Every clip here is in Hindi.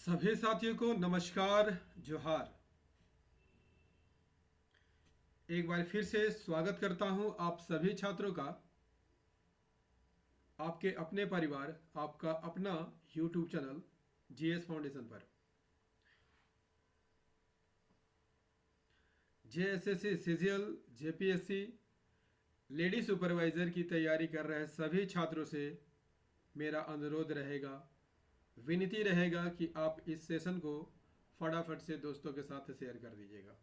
सभी साथियों को नमस्कार, जोहार। एक बार फिर से स्वागत करता हूं आप सभी छात्रों का आपके अपने परिवार, आपका अपना YouTube चैनल जीएस फाउंडेशन पर। JSSC, CGL, JPSC, lady supervisor की तैयारी कर रहे सभी छात्रों से मेरा अनुरोध रहेगा, विनती रहेगा कि आप इस सेशन को फटाफट से दोस्तों के साथ शेयर कर दीजिएगा।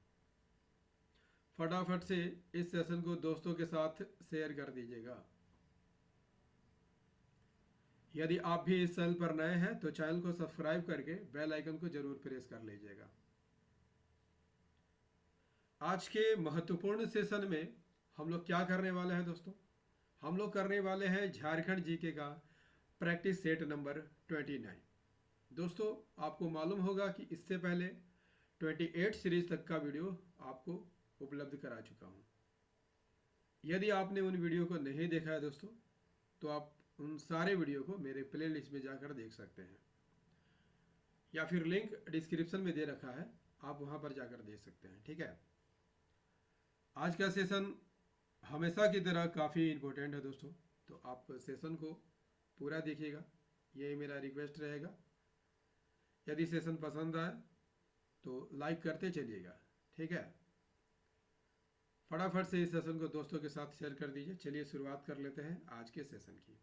फटाफट से इस सेशन को दोस्तों के साथ शेयर कर दीजिएगा। यदि आप भी इस चैनल पर नए हैं तो चैनल को सब्सक्राइब करके बेल आइकन को जरूर प्रेस कर लीजिएगा। आज के महत्वपूर्ण सेशन में हम लोग क्या करने वाले हैं दोस्तों? हम लोग करने वाले हैं झारखंड जीके का प्रैक्टिस सेट नंबर 29। दोस्तों, आपको मालूम होगा कि इससे पहले 28 सीरीज तक का वीडियो आपको उपलब्ध करा चुका हूँ। यदि आपने उन वीडियो को नहीं देखा है दोस्तों, तो आप उन सारे वीडियो को मेरे प्ले लिस्ट में जाकर देख सकते हैं, या फिर लिंक डिस्क्रिप्शन में दे रखा है, आप वहाँ पर जाकर देख सकते हैं। ठीक है, आज का सेशन हमेशा की तरह काफ़ी इम्पोर्टेंट है दोस्तों, तो आप सेशन को पूरा देखिएगा, यही मेरा रिक्वेस्ट रहेगा। यदि सेशन पसंद आए तो लाइक करते चलिएगा। ठीक है, फटाफट से इस सेशन को दोस्तों के साथ शेयर कर दीजिए। चलिए शुरुआत कर लेते हैं आज के सेशन की।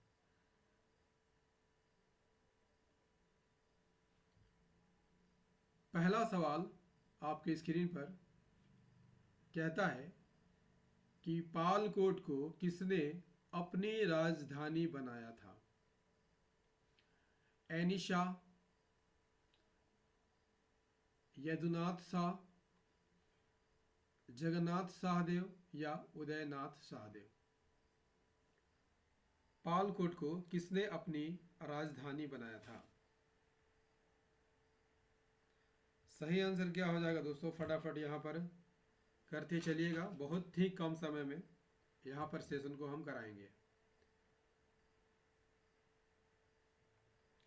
पहला सवाल आपकी स्क्रीन पर कहता है कि पालकोट को किसने अपनी राजधानी बनाया था? एनिशा, यदुनाथ शाह, जगन्नाथ शाहदेव या उदयनाथ शाहदेव। पालकोट को किसने अपनी राजधानी बनाया था? सही आंसर क्या हो जाएगा दोस्तों? फटाफट यहाँ पर करते चलिएगा, बहुत ही कम समय में यहाँ पर सेशन को हम कराएंगे।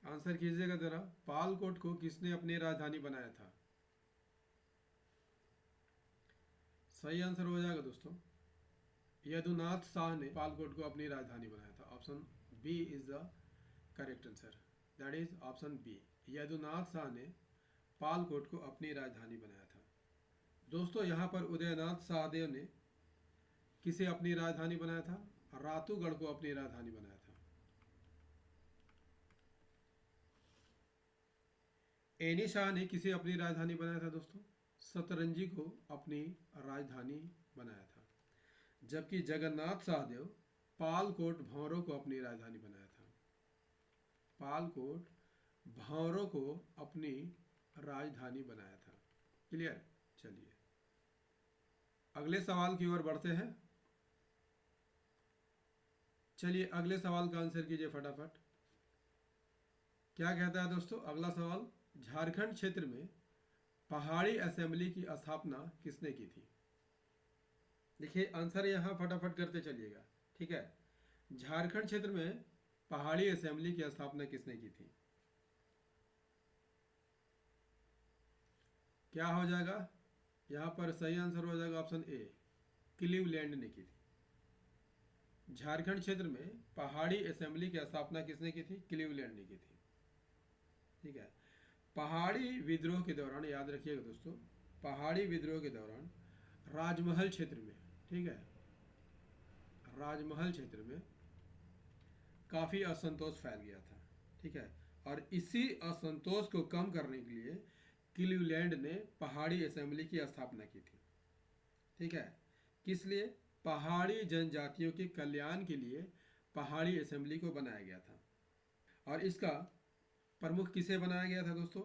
आंसर कीजिएगा जरा, पालकोट को किसने अपनी राजधानी बनाया था? सही आंसर हो जाएगा दोस्तों, यदुनाथ शाह ने पालकोट को अपनी राजधानी बनाया था। Option B is the correct answer, that is option B. Yadunath Shah ने पालकोट को अपनी राजधानी बनाया था। दोस्तों, यहाँ पर उदयनाथ शाहदेव ने किसे अपनी राजधानी बनाया था? रातूगढ़ को अपनी राजधानी बनाया था। एनी शाह ने किसे अपनी राजधानी बनाया था दोस्तों? सतरंजी को अपनी राजधानी बनाया था। जबकि जगन्नाथ शाहदेव पालकोट भौरों को अपनी राजधानी बनाया था। पालकोट भौरों को अपनी राजधानी बनाया था। क्लियर? चलिए अगले सवाल की ओर बढ़ते हैं। चलिए अगले सवाल का आंसर कीजिए फटाफट। क्या कहता है दोस्तों अगला सवाल? झारखंड क्षेत्र में पहाड़ी असेंबली की स्थापना किसने की थी? देखिए आंसर यहाँ फटाफट करते चलिएगा। ठीक है, झारखंड क्षेत्र में पहाड़ी असेंबली की स्थापना किसने की थी? क्या हो जाएगा? यहाँ पर सही आंसर हो जाएगा ऑप्शन ए, क्लीवलैंड ने की थी। झारखंड क्षेत्र में पहाड़ी असेंबली की स्थापना किसने की थी? क्लीवलैंड ने की थी। ठीक है, पहाड़ी विद्रोह के दौरान, याद रखिएगा दोस्तों, पहाड़ी विद्रोह के दौरान राजमहल क्षेत्र में, ठीक है, राजमहल क्षेत्र में काफ़ी असंतोष फैल गया था। ठीक है, और इसी असंतोष को कम करने के लिए क्लीवलैंड ने पहाड़ी असेंबली की स्थापना की थी। ठीक है, किस लिए? पहाड़ी जनजातियों के कल्याण के लिए पहाड़ी असेंबली को बनाया गया था। और इसका प्रमुख किसे बनाया गया था दोस्तों?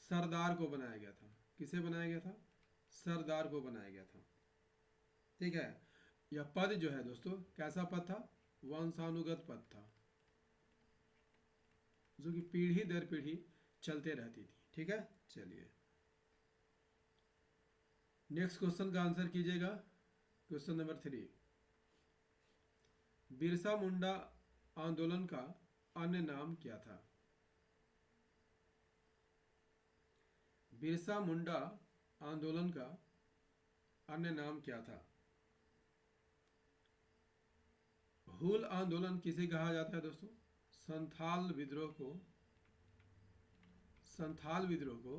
सरदार को बनाया गया था। किसे बनाया गया था? सरदार को बनाया गया था। ठीक है, यह पद जो है दोस्तों कैसा पद था? वंशानुगत पद था, जो कि पीढ़ी दर पीढ़ी चलते रहती थी। ठीक है, चलिए नेक्स्ट क्वेश्चन का आंसर कीजिएगा। क्वेश्चन नंबर 3, बिरसा मुंडा आंदोलन का अन्य नाम क्या था? बिरसा मुंडा आंदोलन का अन्य नाम क्या था? हूल आंदोलन किसे कहा जाता है दोस्तों? संथाल विद्रोह को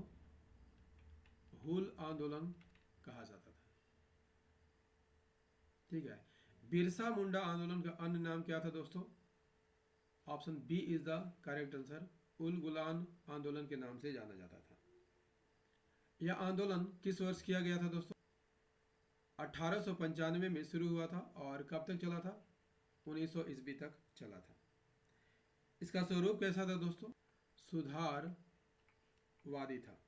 हूल आंदोलन कहा जाता था। ठीक है। बिरसा मुंडा आंदोलन का अन्य नाम क्या था दोस्तों? Option B is the correct answer. Ulgulan आंदोलन के नाम से जाना जाता था। यह आंदोलन किस वर्ष किया गया था दोस्तों? 1895 में शुरू हुआ था और कब तक चला था? 1900 ईस्वी तक चला था। इसका स्वरूप कैसा था दोस्तों? सुधारवादी था।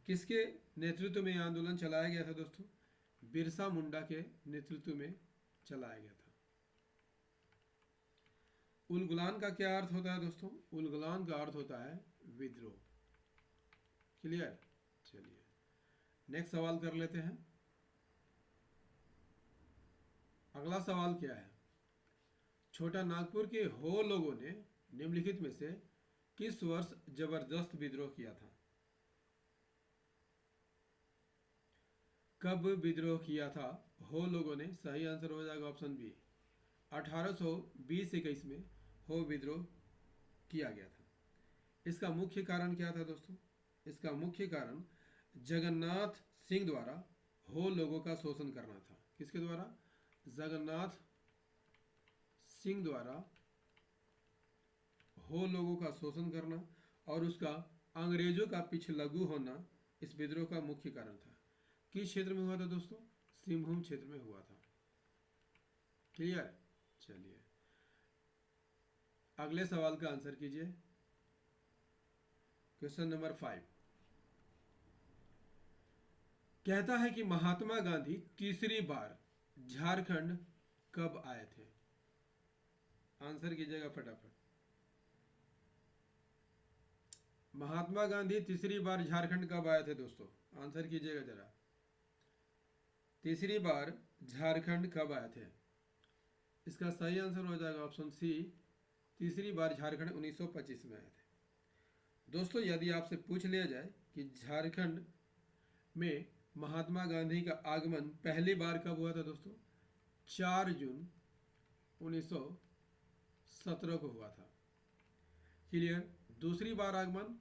किसके नेतृत्व में आंदोलन चलाया गया था दोस्तों? बिरसा मुंडा के नेतृत्व में चलाया गया था। उलगुलान का क्या अर्थ होता है दोस्तों? उलगुलान का अर्थ होता है विद्रोह। क्लियर? चलिए नेक्स्ट सवाल कर लेते हैं। अगला सवाल क्या है? छोटा नागपुर के हो लोगों ने निम्नलिखित में से किस वर्ष जबरदस्त विद्रोह किया था? कब विद्रोह किया था हो लोगों ने? सही आंसर हो जाएगा ऑप्शन बी। 1820-21 में हो विद्रोह किया गया था। इसका मुख्य कारण क्या था दोस्तों? इसका मुख्य कारण जगन्नाथ सिंह द्वारा हो लोगों का शोषण करना था। किसके द्वारा? जगन्नाथ सिंह द्वारा हो लोगों का शोषण करना और उसका अंग्रेजों का पिछलग्गू होना इस विद्रोह का मुख्य कारण था। किस क्षेत्र में हुआ था दोस्तों? सिंहभूम क्षेत्र में हुआ था। क्लियर? चलिए अगले सवाल का आंसर कीजिए। क्वेश्चन नंबर 5 कहता है कि महात्मा गांधी तीसरी बार झारखंड कब आए थे? आंसर कीजिएगा फटाफट। महात्मा गांधी तीसरी बार झारखंड कब आए थे दोस्तों? आंसर कीजिएगा जरा। तीसरी बार झारखंड कब आए थे? इसका सही आंसर हो जाएगा ऑप्शन सी। तीसरी बार झारखंड 1925 में आए थे। दोस्तों यदि आपसे पूछ लिया जाए कि झारखंड में महात्मा गांधी का आगमन पहली बार कब हुआ था दोस्तों? 4 जून 1917 को हुआ था। क्लियर? दूसरी बार आगमन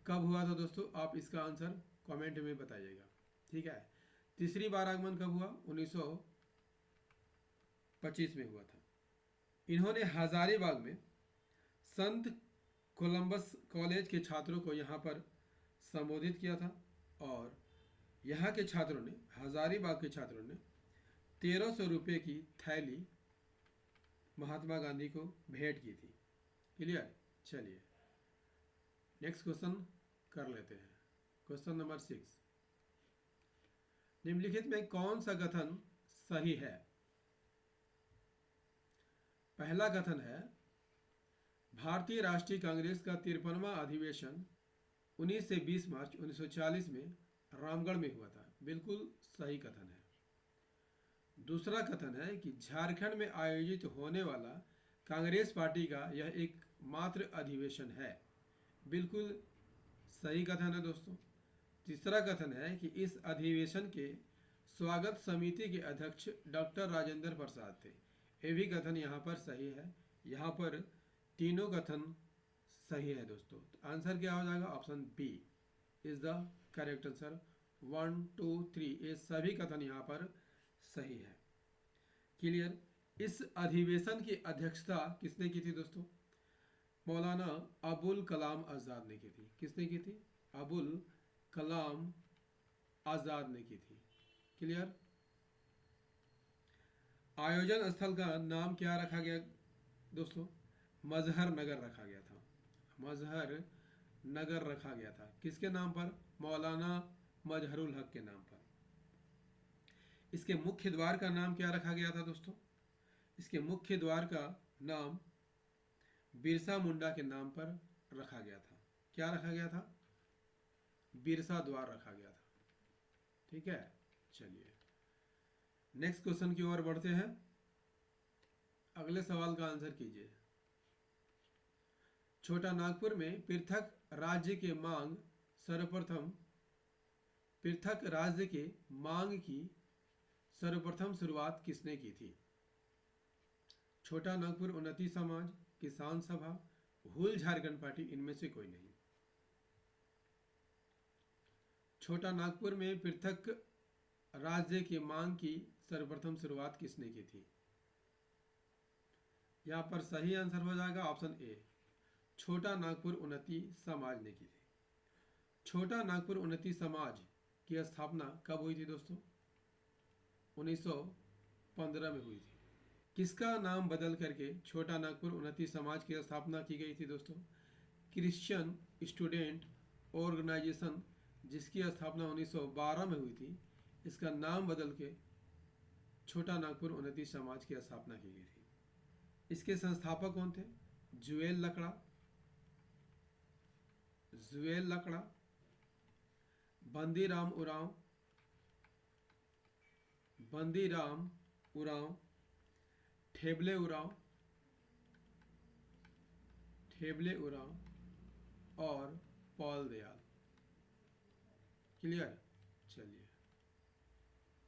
कब हुआ था दोस्तों? आप इसका आंसर कमेंट में बताइएगा। ठीक है। तीसरी बार आगमन कब हुआ? 1925 में हुआ था। इन्होंने हजारीबाग में संत कोलंबस कॉलेज के छात्रों को यहाँ पर संबोधित किया था और यहाँ के छात्रों ने, हजारीबाग के छात्रों ने 1300 रुपये की थैली महात्मा गांधी को भेंट की थी। क्लियर? चलिए नेक्स्ट क्वेश्चन कर लेते हैं। क्वेश्चन नंबर 6 निम्नलिखित में कौन सा कथन सही है? पहला कथन है भारतीय राष्ट्रीय कांग्रेस का 53वां अधिवेशन 19 से 20 मार्च 1940 में रामगढ़ में हुआ था। बिल्कुल सही कथन है। दूसरा कथन है कि झारखंड में आयोजित होने वाला कांग्रेस पार्टी का यह एक मात्र अधिवेशन है। बिल्कुल सही कथन है दोस्तों। तीसरा कथन है कि इस अधिवेशन के स्वागत समिति के अध्यक्ष डॉक्टर राजेंद्र प्रसाद थे। ये भी कथन यहाँ पर सही है। यहाँ पर तीनों कथन सही है दोस्तों। तो आंसर क्या हो जाएगा? Option B is the correct answer. 1 2 3 ये सभी कथन यहाँ पर सही है। क्लियर? इस अधिवेशन की अध्यक्षता किसने की थी दोस्तों? मौलाना अबुल कलाम आज़ाद ने की थी। किसने की थी? अबुल कलाम आज़ाद ने की थी। क्लियर? आयोजन स्थल का नाम क्या रखा गया दोस्तों? मजहर नगर रखा गया था। मजहर नगर रखा गया था। किसके नाम पर? मौलाना मजहरुल हक के नाम पर। इसके मुख्य द्वार का नाम क्या रखा गया था दोस्तों? इसके मुख्य द्वार का नाम बिरसा मुंडा के नाम पर रखा गया था। क्या रखा गया था? बिरसा द्वार रखा गया था। ठीक है। चलिए नेक्स्ट क्वेश्चन की ओर बढ़ते हैं। अगले सवाल का आंसर कीजिए। छोटा नागपुर में पृथक राज्य के मांग सर्वप्रथम पृथक राज्य के मांग की सर्वप्रथम शुरुआत किसने की थी? छोटा नागपुर उन्नति समाज, किसान सभा, हुल झारखंड पार्टी, इनमें से कोई नहीं। छोटा नागपुर में पृथक राज्य की मांग की सर्वप्रथम शुरुआत किसने की थी? यहां पर सही आंसर हो जाएगा ऑप्शन ए, छोटा नागपुर उन्नति समाज ने की थी। छोटा नागपुर उन्नति समाज की स्थापना कब हुई थी दोस्तों? 1915 में हुई थी। किसका नाम बदल करके छोटा नागपुर उन्नति समाज की स्थापना की गई थी दोस्तों? क्रिश्चियन स्टूडेंट ऑर्गेनाइजेशन, जिसकी स्थापना 1912 में हुई थी, इसका नाम बदल के छोटा नागपुर उन्नति समाज की स्थापना की गई थी। इसके संस्थापक कौन थे? जुएल लकड़ा, बंदीराम उरांव, ठेबले उरांव और पॉल दयाल। क्लियर? चलिए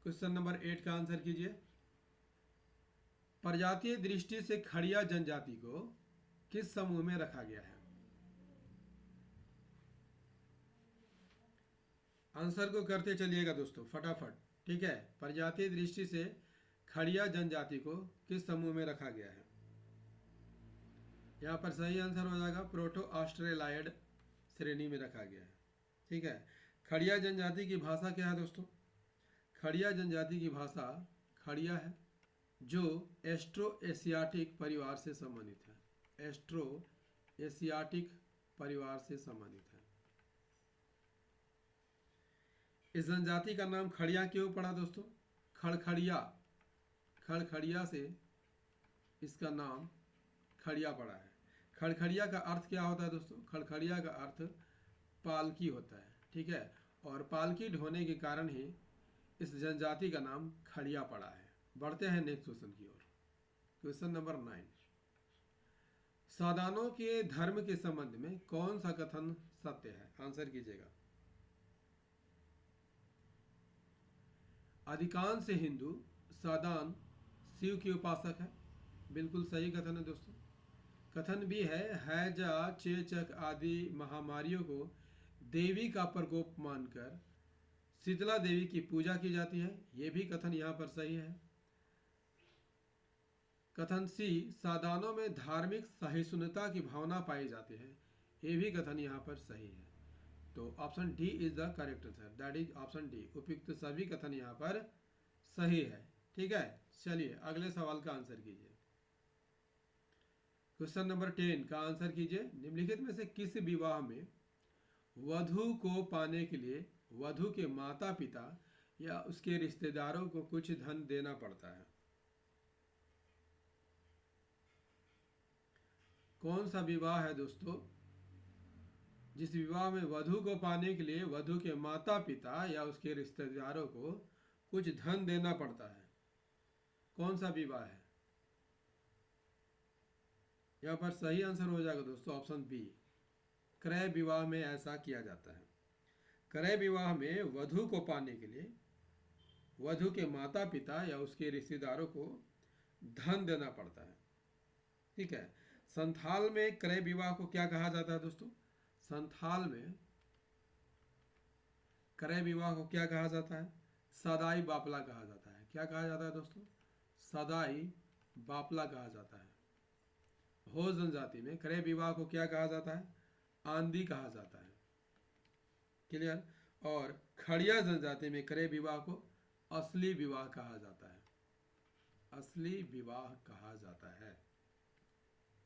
क्वेश्चन नंबर 8 का आंसर कीजिए। प्रजातीय दृष्टि से खड़िया जनजाति को किस समूह में रखा गया है? आंसर को करते चलिएगा दोस्तों फटाफट, ठीक है। प्रजातीय दृष्टि से खड़िया जनजाति को किस समूह में रखा गया है? यहाँ पर सही आंसर हो जाएगा प्रोटो ऑस्ट्रेलाइड श्रेणी में रखा गया है, ठीक है। खड़िया जनजाति की भाषा क्या है दोस्तों? खड़िया जनजाति की भाषा खड़िया है, जो एस्ट्रो एशियाटिक परिवार से संबंधित है। एस्ट्रो एशियाटिक परिवार से संबंधित है। इस जनजाति का नाम खड़िया क्यों पड़ा दोस्तों? खड़खड़िया से इसका नाम खड़िया पड़ा है। खड़खड़िया का अर्थ क्या होता है दोस्तों? खड़खड़िया का अर्थ पालकी होता है, ठीक है। और पालकी ढोने के कारण ही इस जनजाति का नाम खड़िया पड़ा है। बढ़ते हैं नेक्स्ट क्वेश्चन की ओर। क्वेश्चन नंबर 9, सादानों के धर्म के संबंध में कौन सा कथन सत्य है? आंसर कीजिएगा। अधिकांश हिंदू सादान शिव के उपासक है, बिल्कुल सही कथन है दोस्तों। कथन भी है हैजा चेचक आदि महामारियों को देवी का प्रकोप मानकर शीतला देवी की पूजा की जाती है, यह भी कथन यहाँ पर सही है। कथन सी, सादानों में धार्मिक सहिष्णुता की भावना पाई जाती है, यह भी कथन यहाँ पर सही है। तो option D is the correct answer, that is option D. उपयुक्त सभी कथन यहाँ पर सही है, ठीक है। चलिए अगले सवाल का आंसर कीजिए। क्वेश्चन नंबर 10 का आंसर कीजिए। निम्नलिखित में से किस विवाह में वधु को पाने के लिए वधु के माता पिता या उसके रिश्तेदारों को कुछ धन देना पड़ता है? कौन सा विवाह है दोस्तों जिस विवाह में वधु को पाने के लिए वधु के माता पिता या उसके रिश्तेदारों को कुछ धन देना पड़ता है? कौन सा विवाह है? यहाँ पर सही आंसर हो जाएगा दोस्तों ऑप्शन बी, क्रय विवाह में ऐसा किया जाता है। क्रय विवाह में वधु को पाने के लिए वधु के माता पिता या उसके रिश्तेदारों को धन देना पड़ता है, ठीक है। संथाल में क्रय विवाह को क्या कहा जाता है दोस्तों? संथाल में क्रय विवाह को क्या कहा जाता है? सदाई बापला कहा जाता है। क्या कहा जाता है दोस्तों? सदाई बापला कहा जाता है। हो जनजाति में क्रय विवाह को क्या कहा जाता है? आंधी कहा जाता है। क्लियर? और खड़िया जनजाति में क्रय विवाह को असली विवाह कहा जाता है। असली विवाह कहा जाता है,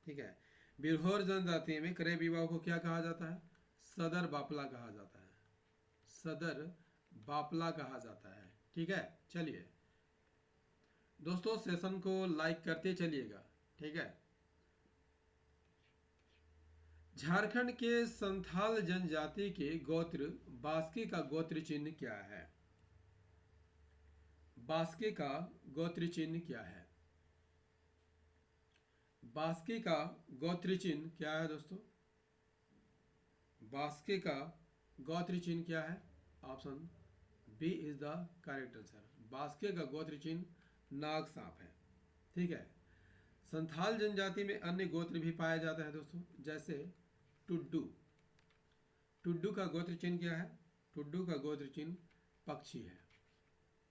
ठीक है। बिरहोर जनजाति में क्रय विवाह को क्या कहा जाता है? सदर बापला कहा जाता है। सदर बापला कहा जाता है, ठीक है। चलिए दोस्तों सेशन को लाइक करते चलिएगा, ठीक है। झारखंड के संथाल जनजाति के गोत्र बास्के का गोत्र चिन्ह क्या है? बास्के का गोत्र चिन्ह क्या है? बास्के का गोत्र चिन्ह क्या है दोस्तों? बास्के का गोत्र चिन्ह क्या है? Option B is the correct answer. Baske का गोत्र चिन्ह नाग सांप है। ठीक है। संथाल जनजाति में अन्य गोत्र भी पाया जाता है दोस्तों, जैसे टुड्डू। टुड्डू का गोत्र चिन्ह क्या है? टुड्डू का गोत्र चिन्ह पक्षी है।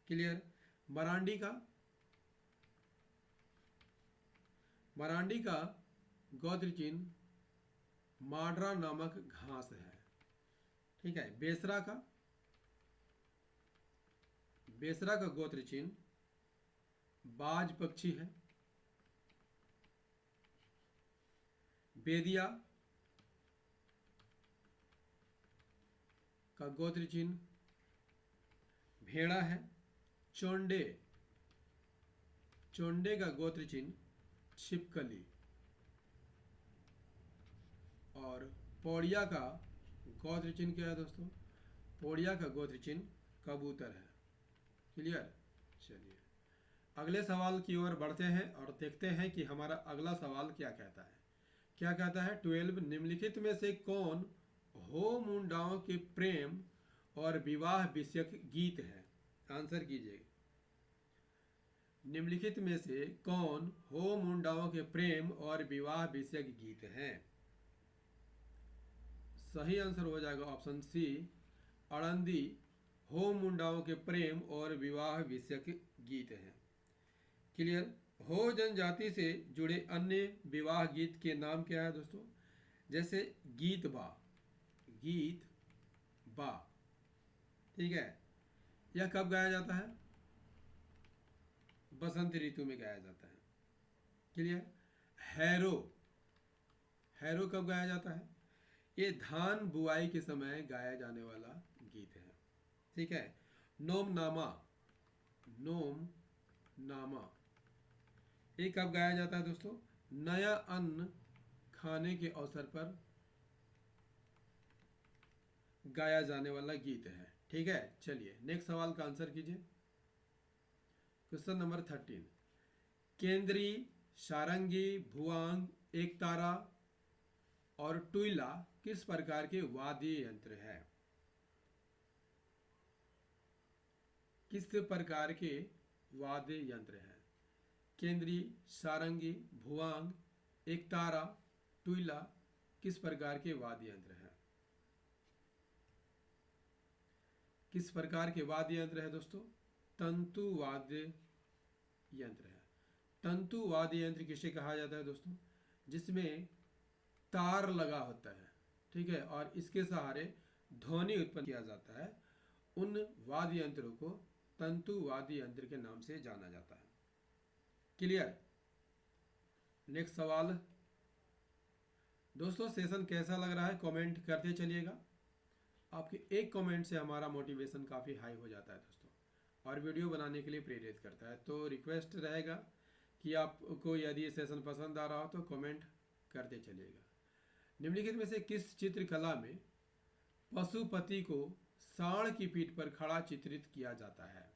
क्लियर। मरांडी का गोत्र चिन्ह माड्रा नामक घास है। ठीक है। बेसरा का गोत्र चिन्ह बाज पक्षी है। बेदिया का गोत्र चिन्ह भेड़ा है। चोंडे का गोत्र चिन्ह छिपकली। और पौड़िया का गोत्र चिन्ह क्या है दोस्तों? पौड़िया का गोत्र चिन्ह कबूतर है। क्लियर। चलिए अगले सवाल की ओर बढ़ते हैं और देखते हैं कि हमारा अगला सवाल क्या कहता है। क्या कहता है? 12 निम्नलिखित में से कौन हो मुंडाओं के प्रेम और विवाह विषयक गीत है? आंसर कीजिए। निम्नलिखित में से कौन हो मुंडाओं के प्रेम और विवाह विषयक गीत हैं? सही आंसर हो जाएगा ऑप्शन सी, अड़ंदी हो मुंडाओं के प्रेम और विवाह विषयक गीत हैं। क्लियर। हो जनजाति से जुड़े अन्य विवाह गीत के नाम क्या है दोस्तों? जैसे गीत बा। ठीक है। यह कब गाया जाता है? बसंत ऋतु में गाया जाता है। क्लियर। हैरो कब गाया जाता है? ये धान बुआई के समय गाया जाने वाला गीत है। ठीक है। नोम नामा ये कब गाया जाता है दोस्तों? नया अन्न खाने के अवसर पर गाया जाने वाला गीत है। ठीक है। चलिए नेक्स्ट सवाल का आंसर कीजिए। Question number 13। केंद्री, सारंगी, भुआंग, एकतारा और टुइला किस प्रकार के वाद्य यंत्र है? किस प्रकार के वाद्य यंत्र है? केंद्री, सारंगी, भुआंग, एकतारा, टुइला किस प्रकार के वाद्य यंत्र है? किस प्रकार के वाद्य यंत्र है दोस्तों? तंतु वाद्य यंत्र है। तंतु वाद्य यंत्र किसे कहा जाता है दोस्तों? जिसमें तार लगा होता है। ठीक है। और इसके सहारे ध्वनि उत्पन्न किया जाता है। उन वाद्य यंत्रों को तंतु वाद्य यंत्र के नाम से जाना जाता है। क्लियर। नेक्स्ट सवाल दोस्तों, सेशन कैसा लग रहा है कमेंट करते चलिएगा। आपके एक कमेंट से हमारा मोटिवेशन काफ़ी हाई हो जाता है दोस्तों, और वीडियो बनाने के लिए प्रेरित करता है। तो रिक्वेस्ट रहेगा कि आपको यदि सेशन पसंद आ रहा हो तो कमेंट करते चलिएगा। निम्नलिखित में से किस चित्रकला में पशुपति को सांड की पीठ पर खड़ा चित्रित किया जाता है?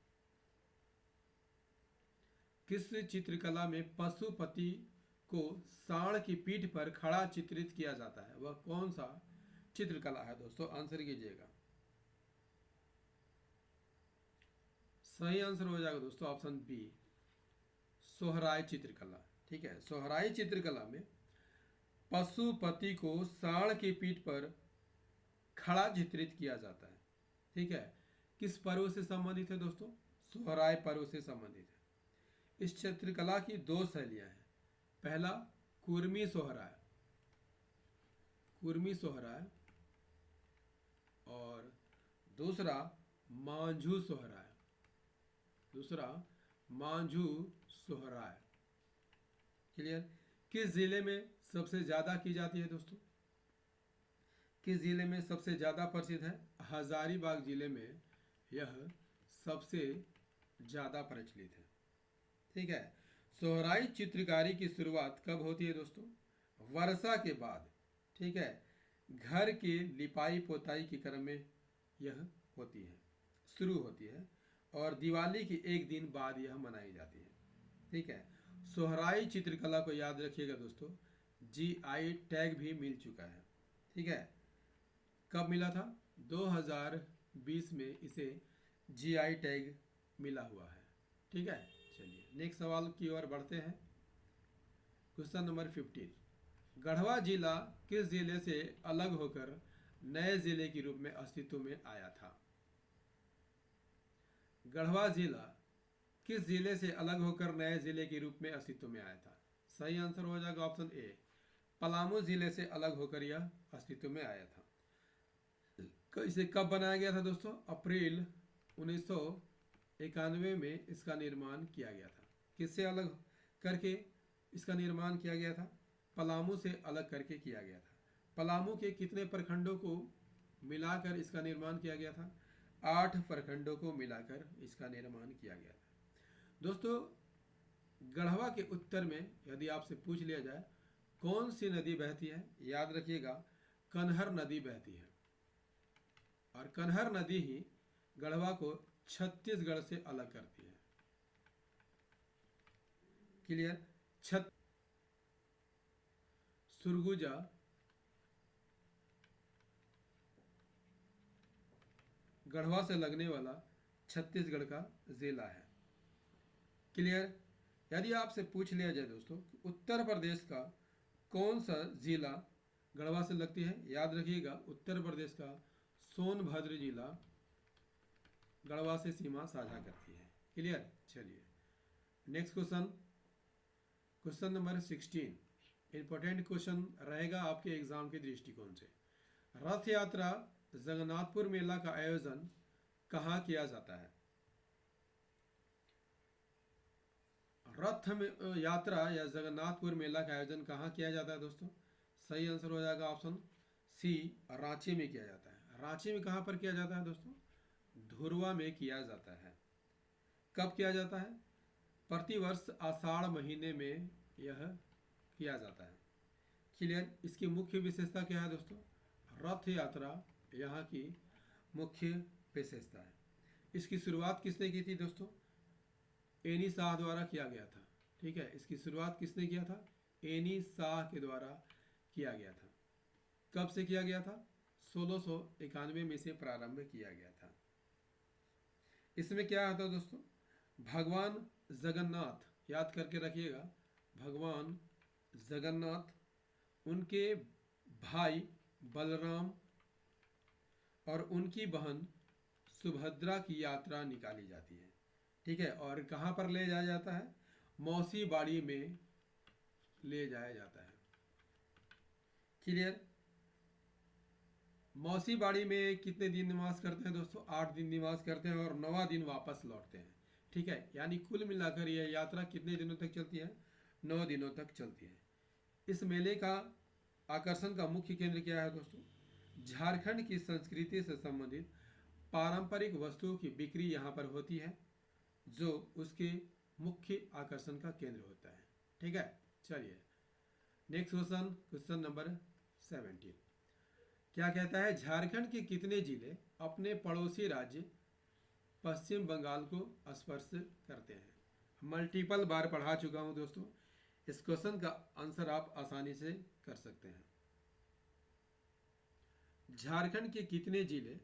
किस चित्रकला में पशुपति को सांड की पीठ पर खड़ा चित्रित किया जाता है? वह कौन सा चित्रकला है दोस्तों? आंसर कीजिएगा। सही आंसर हो जाएगा दोस्तों ऑप्शन बी, सोहराय चित्रकला। ठीक है। सोहराय चित्रकला में पशुपति को सांड की पीठ पर खड़ा चित्रित किया जाता है। ठीक है। किस पर्व से संबंधित है दोस्तों? सोहराय पर्व से संबंधित है। इस चित्रकला की दो शैलियां हैं। पहला कुर्मी सोहराय और दूसरा मांझू सोहराय। क्लियर। किस जिले में सबसे ज्यादा की जाती है दोस्तों? किस जिले में सबसे ज्यादा प्रसिद्ध है? हजारीबाग जिले में यह सबसे ज्यादा प्रचलित है। ठीक है। सोहराई चित्रकारी की शुरुआत कब होती है दोस्तों? वर्षा के बाद। ठीक है। घर की लिपाई पोताई के क्रम में यह शुरू होती है और दिवाली के एक दिन बाद यह मनाई जाती है। ठीक है। सोहराई चित्रकला को याद रखिएगा दोस्तों, GI टैग भी मिल चुका है। ठीक है। कब मिला था? 2020 में इसे जीआई टैग मिला हुआ है। ठीक है, चलिए नेक्स्ट सवाल की ओर बढ़ते हैं। क्वेश्चन नंबर 15, गढ़वा जिला किस जिले से अलग होकर नए जिले के रूप में अस्तित्व में आया था? गढ़वा जिला किस जिले से अलग होकर नए जिले के रूप में अस्तित्व में आया था? सही आंसर हो जाएगा ऑप्शन ए, पलामू जिले से अलग होकर यह अस्तित्व में आया था। इसे कब बनाया गया था दोस्तों? अप्रैल 1991 में इसका निर्माण किया गया था। किससे अलग करके इसका निर्माण किया गया था? पलामू से अलग करके किया गया था। पलामू के कितने प्रखंडों को मिलाकर इसका निर्माण किया गया था? 8 प्रखंडों को मिलाकर इसका निर्माण किया गया था। दोस्तों, गढ़वा के उत्तर में यदि आपसे पूछ लिया जाए कौन सी नदी बहती है, याद रखिएगा कन्हर नदी बहती है। और कन्हर नदी ही गढ़वा को छत्तीसगढ़ से अलग करती है। क्लियर? सुरगुजा गढ़वा से लगने वाला छत्तीसगढ़ का जिला है। क्लियर? यदि आपसे पूछ लिया जाए दोस्तों उत्तर प्रदेश का कौन सा जिला गढ़वा से लगती है, याद रखिएगा उत्तर प्रदेश का सोनभद्र जिला गढ़वा से सीमा साझा करती है। क्लियर? चलिए next question, question number 16, important question रहेगा आपके एग्जाम के दृष्टिकोण से। रथ यात्रा जगन्नाथपुर मेला का आयोजन कहाँ किया जाता है? रथ में यात्रा या जगन्नाथपुर मेला का आयोजन कहाँ किया जाता है दोस्तों? सही आंसर हो जाएगा ऑप्शन सी, रांची में किया जाता है। रांची में कहाँ पर किया जाता है दोस्तों? धुरवा में किया जाता है। कब किया जाता है? प्रतिवर्ष आषाढ़ महीने में यह किया जाता है। क्लियर? इसकी मुख्य विशेषता क्या है दोस्तों? रथ यात्रा यहाँ की मुख्य विशेषता है। इसकी शुरुआत किसने की थी दोस्तों? एनी शाह द्वारा किया गया था। ठीक है, इसकी शुरुआत किसने किया था? एनी शाह के द्वारा किया गया था। कब से किया गया था? 1691 में से प्रारंभ किया गया था। इसमें क्या आता है दोस्तों? भगवान जगन्नाथ, याद करके रखिएगा, भगवान जगन्नाथ, उनके भाई बलराम और उनकी बहन सुभद्रा की यात्रा निकाली जाती है। ठीक है, और कहाँ पर ले जाया जाता है? मौसी बाड़ी में ले जाया जाता है। क्लियर? मौसी बाड़ी में कितने दिन निवास करते हैं दोस्तों? 8 दिन निवास करते हैं और 9वां दिन वापस लौटते हैं। ठीक है, यानी कुल मिलाकर यह यात्रा कितने दिनों तक चलती है? 9 दिनों तक चलती है। इस मेले का आकर्षण का मुख्य केंद्र क्या है दोस्तों? झारखंड की संस्कृति से संबंधित पारंपरिक वस्तुओं की बिक्री यहाँ पर होती है, जो उसके मुख्य आकर्षण का केंद्र होता है। ठीक है, चलिए नेक्स्ट क्वेश्चन, क्वेश्चन नंबर 17, क्या कहता है? झारखंड के कितने जिले अपने पड़ोसी राज्य पश्चिम बंगाल को स्पर्श करते हैं? मल्टीपल बार पढ़ा चुका हूं दोस्तों, इस क्वेश्चन का आंसर आप आसानी से कर सकते हैं। झारखंड के कितने जिले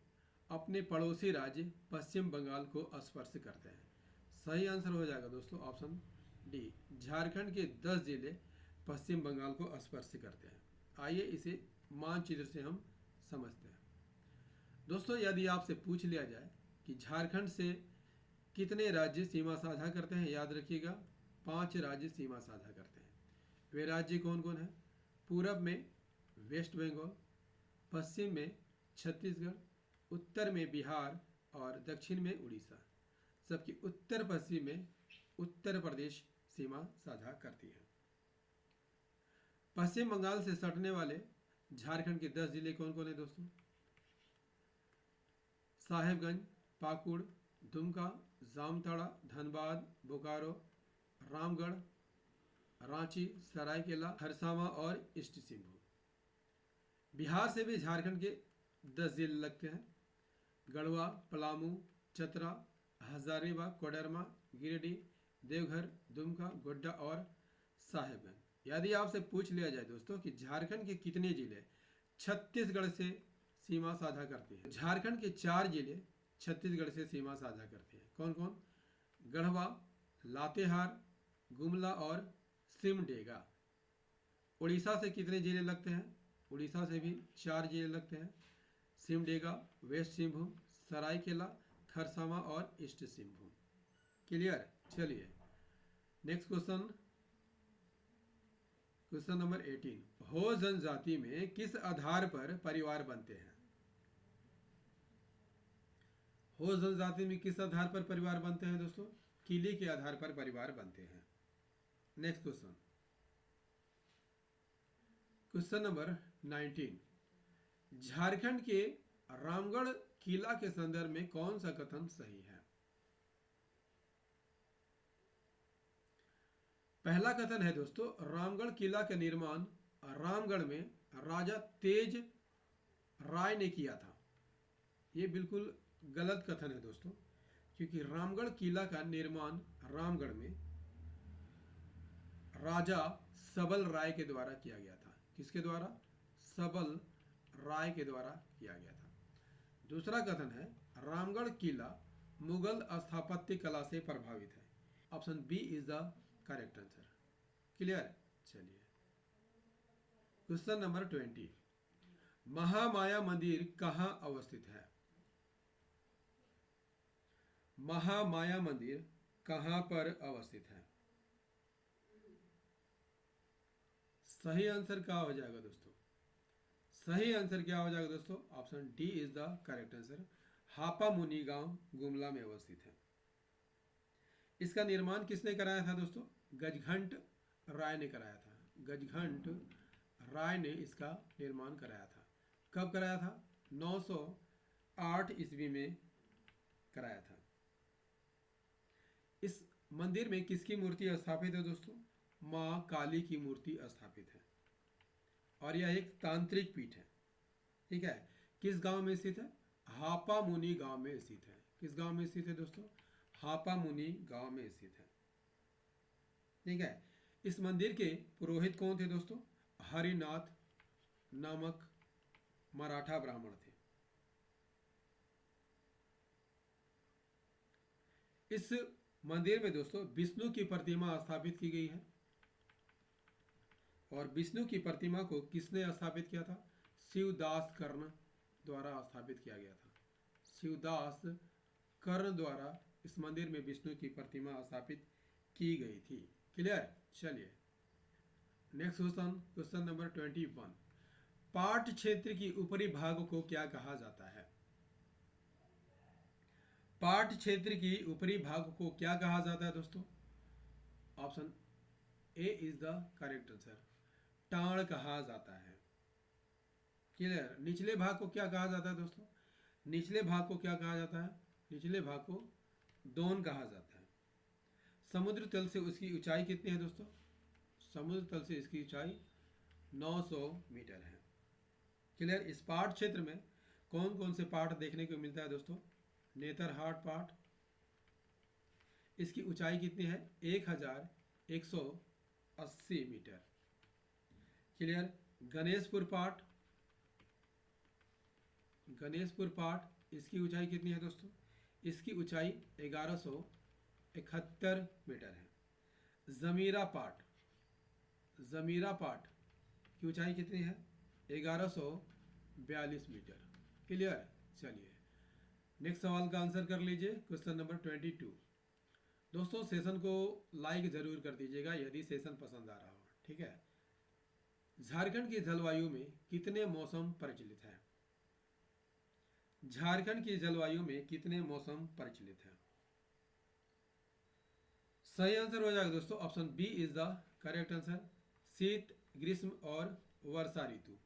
अपने पड़ोसी राज्य पश्चिम बंगाल को स्पर्श करते हैं? सही आंसर हो जाएगा दोस्तों ऑप्शन डी, झारखंड के 10 जिले पश्चिम बंगाल को स्पर्श करते हैं। आइए इसे मानचित्र से हम समझते हैं। दोस्तों, यदि आपसे पूछ लिया जाए कि झारखंड से कितने राज्य सीमा साझा करते हैं, याद रखिएगा 5 राज्य सीमा साझा करते हैं। वे राज्य कौन कौन है? पूरब में वेस्ट बंगाल, पश्चिम में छत्तीसगढ़, उत्तर में बिहार और दक्षिण में उड़ीसा, जबकि उत्तर पश्चिम में उत्तर प्रदेश सीमा साझा करती है। पश्चिम बंगाल से सटने वाले झारखंड के 10 जिले कौन कौन है दोस्तों? साहेबगंज, पाकुड़, दुमका, जामताड़ा, धनबाद, बोकारो, रामगढ़, रांची, सरायकेला, खरसावां और ईस्ट सिंहभूम। बिहार से भी झारखंड के 10 जिले लगते हैं, गढ़वा, पलामू, चतरा, हजारीबाग, कोडरमा, गिरिडीह, देवघर, दुमका, गोड्डा और साहेबगंज। यदि आपसे पूछ लिया जाए दोस्तों कि झारखंड के कितने जिले छत्तीसगढ़ से सीमा साझा करती है। झारखंड के 4 जिले छत्तीसगढ़ से सीमा साझा करते हैं। कौन कौन? गढ़वा, लातेहार, गुमला और सिमडेगा। उड़ीसा से कितने जिले लगते हैं? उड़ीसा से भी 4 जिले लगते हैं। सिमडेगा, वेस्ट सिंहभूम, सरायकेला, खरसावां और ईस्ट सिंहभूम। क्लियर? चलिए नेक्स्ट क्वेश्चन, क्वेश्चन नंबर 18। हो जनजाति में किस आधार पर परिवार बनते हैं? हो जनजाति में किस आधार पर परिवार बनते हैं दोस्तों? किले के आधार पर परिवार बनते हैं। Next question, question number 19। Jharkhand के रामगढ़ किला के संदर्भ में कौन सा कथन सही है? पहला कथन है दोस्तों, रामगढ़ किला का निर्माण रामगढ़ में राजा तेज राय ने किया था। ये बिल्कुल गलत कथन है दोस्तों, क्योंकि रामगढ़ किला का निर्माण रामगढ़ में राजा सबल राय के द्वारा किया गया था। किसके द्वारा? सबल राय के द्वारा किया गया था। दूसरा कथन है, रामगढ़ किला मुगल स्थापत्य कला से प्रभावित है। Option B is the correct answer. Clear? चलिए क्वेश्चन नंबर 20। महामाया मंदिर कहां अवस्थित है? महामाया मंदिर कहां पर अवस्थित है? सही आंसर क्या हो जाएगा दोस्तों? सही आंसर क्या हो जाएगा दोस्तों? Option D is the correct answer. Hapamuni गांव गुमला में अवस्थित है। इसका निर्माण किसने कराया था दोस्तों? गजघंट राय ने कराया था। गजघंट राय ने इसका निर्माण कराया था। कब कराया था? 908 ईस्वी में कराया था। इस मंदिर में किसकी मूर्ति स्थापित है दोस्तों? मां काली की मूर्ति स्थापित है और यह एक तांत्रिक पीठ है। ठीक है। किस गांव में स्थित है? हापा मुनि गांव में स्थित है। किस गांव में स्थित है दोस्तों? हापा मुनि गांव में स्थित है। ठीक है। इस मंदिर के पुरोहित कौन थे दोस्तों? हरिनाथ नामक मराठा ब्राह्मण थे। इस मंदिर में दोस्तों विष्णु की प्रतिमा स्थापित की गई है और विष्णु की प्रतिमा को किसने स्थापित किया था? शिवदास कर्ण द्वारा स्थापित किया गया था। शिवदास कर्ण द्वारा इस मंदिर में विष्णु की प्रतिमा स्थापित की गई थी। क्लियर? चलिए नेक्स्ट क्वेश्चन, क्वेश्चन नंबर 21। पाठ क्षेत्र की ऊपरी भाग को क्या कहा जाता है? पाठ क्षेत्र की ऊपरी भाग को क्या कहा जाता है दोस्तों? Option A is the correct answer. टाण कहा जाता है। क्लियर? निचले भाग को क्या कहा जाता है दोस्तों? निचले भाग को क्या कहा जाता है? निचले भाग को दोन कहा जाता है। समुद्र तल से उसकी ऊंचाई कितनी है दोस्तों? समुद्र तल से इसकी ऊंचाई 900 मीटर है। क्लियर? इस पाठ क्षेत्र में कौन कौन से पाठ देखने को मिलता है दोस्तों? नेतरहाट पाठ, इसकी ऊंचाई कितनी है? 1180 मीटर। क्लियर? गणेशपुर पाठ, गणेशपुर पाठ, इसकी ऊंचाई कितनी है दोस्तों? इसकी ऊंचाई 1171 मीटर है। जमीरा पाठ, जमीरा पाठ की ऊंचाई कितनी है? 1142 मीटर। क्लियर? चलिए नेक्स्ट सवाल का आंसर कर लीजिए। Question number 22। दोस्तों सेशन को लाइक जरूर कर दीजिएगा यदि सेशन पसंद आ रहा हो। ठीक है। झारखंड की जलवायु में कितने मौसम प्रचलित है? झारखंड की जलवायु में कितने मौसम प्रचलित है? सही आंसर हो जाएगा दोस्तों option B is the correct answer. शीत, ग्रीष्म और वर्षा ऋतु।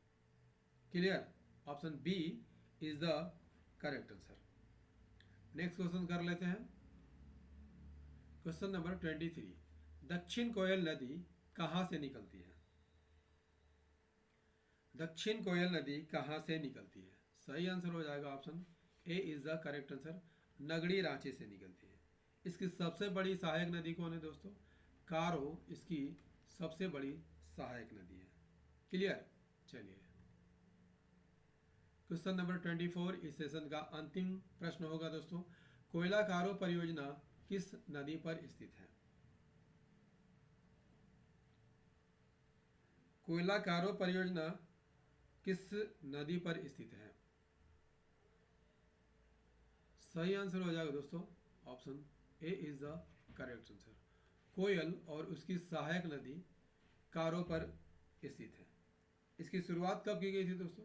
Clear? Option B is the correct answer. Next question कर लेते हैं। Question number 23। दक्षिण कोयल नदी कहां से निकलती है? दक्षिण कोयल नदी कहां से निकलती है? सही आंसर हो जाएगा option A is the correct answer. Nagri Ranchi से निकलती है। इसकी सबसे बड़ी सहायक नदी कौन है दोस्तों? कारो इसकी सबसे बड़ी सहायक नदी है। क्लियर? चलिए क्वेश्चन नंबर 24 इस सेशन का अंतिम प्रश्न होगा दोस्तों। कोयला कारो परियोजना किस नदी पर स्थित है? कोयला कारो परियोजना किस नदी पर स्थित है? सही आंसर हो जाएगा दोस्तों option A is the correct answer. Koel और उसकी सहायक नदी कारो पर स्थित है। इसकी शुरुआत कब की गई थी दोस्तों?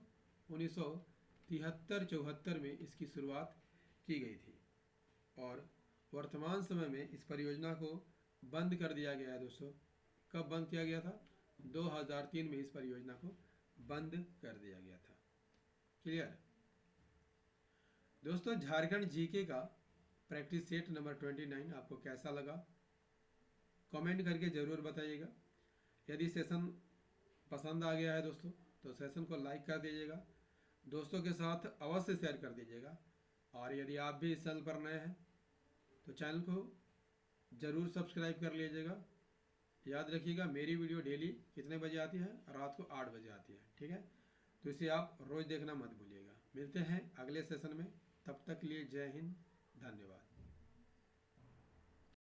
1973-74 में इसकी शुरुआत की गई थी और वर्तमान समय में इस परियोजना को बंद कर दिया गया है दोस्तों। कब बंद किया गया था? 2003 में इस परियोजना को बंद कर दिया गया था। क्लियर दोस्तों? झारखंड जीके का प्रैक्टिस सेट नंबर 29 आपको कैसा लगा कमेंट करके ज़रूर बताइएगा। यदि सेशन पसंद आ गया है दोस्तों तो सेशन को लाइक कर दीजिएगा, दोस्तों के साथ अवश्य शेयर कर दीजिएगा। और यदि आप भी इस चैनल पर नए हैं तो चैनल को ज़रूर सब्सक्राइब कर लीजिएगा। याद रखिएगा मेरी वीडियो डेली कितने बजे आती है? रात को 8 बजे आती है। ठीक है, तो इसे आप रोज़ देखना मत भूलिएगा। मिलते हैं अगले सेशन में, तब तक के लिए जय हिंद, धन्यवाद।